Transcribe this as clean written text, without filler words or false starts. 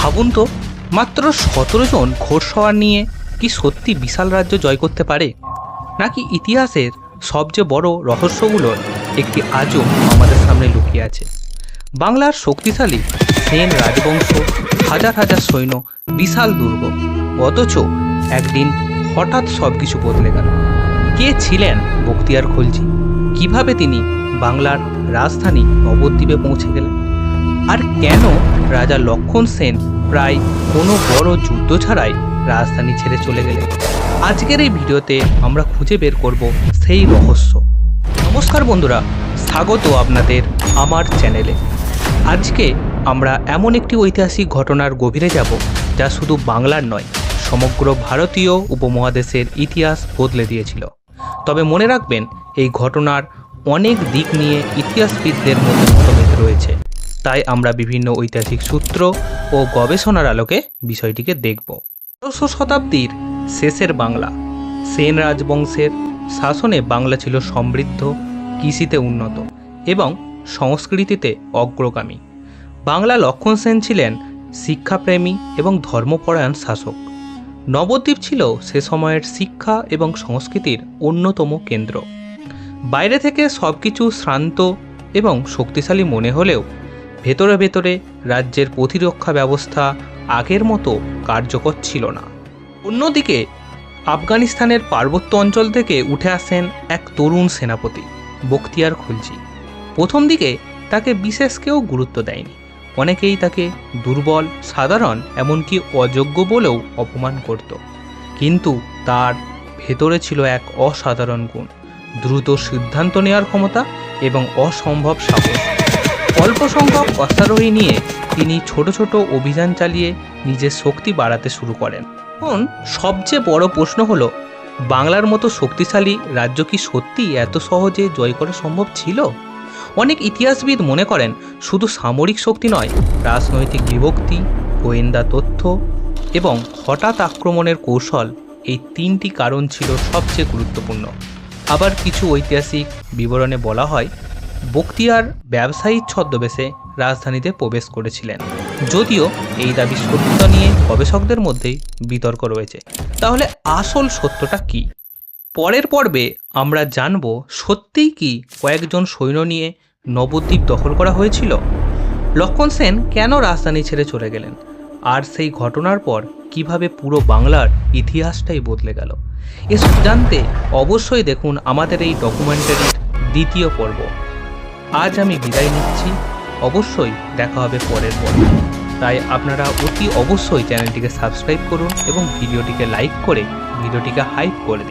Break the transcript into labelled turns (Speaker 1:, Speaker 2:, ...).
Speaker 1: ভাবুন তো, মাত্র 17 জন ঘোড়সওয়ার নিয়ে কি সত্যি বিশাল রাজ্য জয় করতে পারে? নাকি ইতিহাসের সবচেয়ে বড় রহস্যগুলোর একটি আজও আমাদের সামনে লুকিয়ে আছে? বাংলার শক্তিশালী সেন রাজবংশ, হাজার হাজার সৈন্য, বিশাল দুর্গ, অথচ একদিন হঠাৎ সব কিছু বদলে গেল। কে ছিলেন বখতিয়ার খলজি? কিভাবে তিনি বাংলার রাজধানী নবদ্বীপে পৌঁছে গেলেন? আর কেন রাজা লক্ষণ সেন প্রায় কোনো বড় যুদ্ধ ছাড়াই রাজধানী ছেড়ে চলে গেলেন? আজকের এই ভিডিওতে আমরা খুঁজে বের করব সেই রহস্য। নমস্কার বন্ধুরা, স্বাগত আপনাদের আমার চ্যানেলে। আজকে আমরা এমন একটি ঐতিহাসিক ঘটনার গভীরে যাব যা শুধু বাংলার নয়, সমগ্র ভারতীয় উপমহাদেশের ইতিহাস বদলে দিয়েছিল। তবে মনে রাখবেন, এই ঘটনার অনেক দিক নিয়ে ইতিহাসবিদদের মধ্যে মতভেদ রয়েছে। তাই আমরা বিভিন্ন ঐতিহাসিক সূত্র ও গবেষণার আলোকে বিষয়টিকে দেখব। ১২শ শতাব্দীর শেষের বাংলা। সেন রাজবংশের শাসনে বাংলা ছিল সমৃদ্ধ, কৃষিতে উন্নত এবং সংস্কৃতিতে অগ্রগামী। বাংলা লক্ষণ সেন ছিলেন শিক্ষাপ্রেমী এবং ধর্মপরায়ণ শাসক। নবদ্বীপ ছিল সে সময়ের শিক্ষা এবং সংস্কৃতির অন্যতম কেন্দ্র। বাইরে থেকে সব কিছু শ্রান্ত এবং শক্তিশালী মনে হলেও ভেতরে ভেতরে রাজ্যের প্রতিরক্ষা ব্যবস্থা আগের মতো কার্যকর ছিল না। অন্যদিকে আফগানিস্তানের পার্বত্য অঞ্চল থেকে উঠে আসেন এক তরুণ সেনাপতি, বখতিয়ার খলজি। প্রথম দিকে তাকে বিশেষ কেউ গুরুত্ব দেয়নি। অনেকেই তাকে দুর্বল, সাধারণ, এমনকি অযোগ্য বলেও অপমান করত। কিন্তু তার ভেতরে ছিল এক অসাধারণ গুণ: দ্রুত সিদ্ধান্ত নেওয়ার ক্ষমতা এবং অসম্ভব সাহস। অল্প সংখ্যক অশ্বারোহী নিয়ে তিনি ছোট ছোট অভিযান চালিয়ে নিজের শক্তি বাড়াতে শুরু করেন। এখন সবচেয়ে বড় প্রশ্ন হলো, বাংলার মতো শক্তিশালী রাজ্য কি সত্যি এত সহজে জয় করা সম্ভব ছিল? অনেক ইতিহাসবিদ মনে করেন শুধু সামরিক শক্তি নয়, রাজনৈতিক বিভক্তি, গোয়েন্দা তথ্য এবং হঠাৎ আক্রমণের কৌশল, এই তিনটি কারণ ছিল সবচেয়ে গুরুত্বপূর্ণ। আবার কিছু ঐতিহাসিক বিবরণে বলা হয় বখতিয়ার ব্যবসায়ীর ছদ্মবেশে রাজধানীতে প্রবেশ করেছিলেন। যদিও এই দাবি সত্যতা নিয়ে গবেষকদের মধ্যেই বিতর্ক রয়েছে। তাহলে আসল সত্যটা কি? পরের পর্বে আমরা জানব, সত্যিই কি কয়েকজন সৈন্য নিয়ে নবদ্বীপ দখল করা হয়েছিল? লক্ষণ সেন কেন রাজধানী ছেড়ে চলে গেলেন? আর সেই ঘটনার পর কিভাবে পুরো বাংলার ইতিহাসটাই বদলে গেল? এসব জানতে অবশ্যই দেখুন আমাদের এই ডকুমেন্টারির দ্বিতীয় পর্ব। আজ আমি বিদায় নিচ্ছি, অবশ্যই দেখা হবে পরের পর্বে। তাই আপনারা অতি অবশ্যই চ্যানেলটিকে সাবস্ক্রাইব করুন এবং ভিডিওটিকে লাইক করে ভিডিওটিকে হাইপ করে দিন।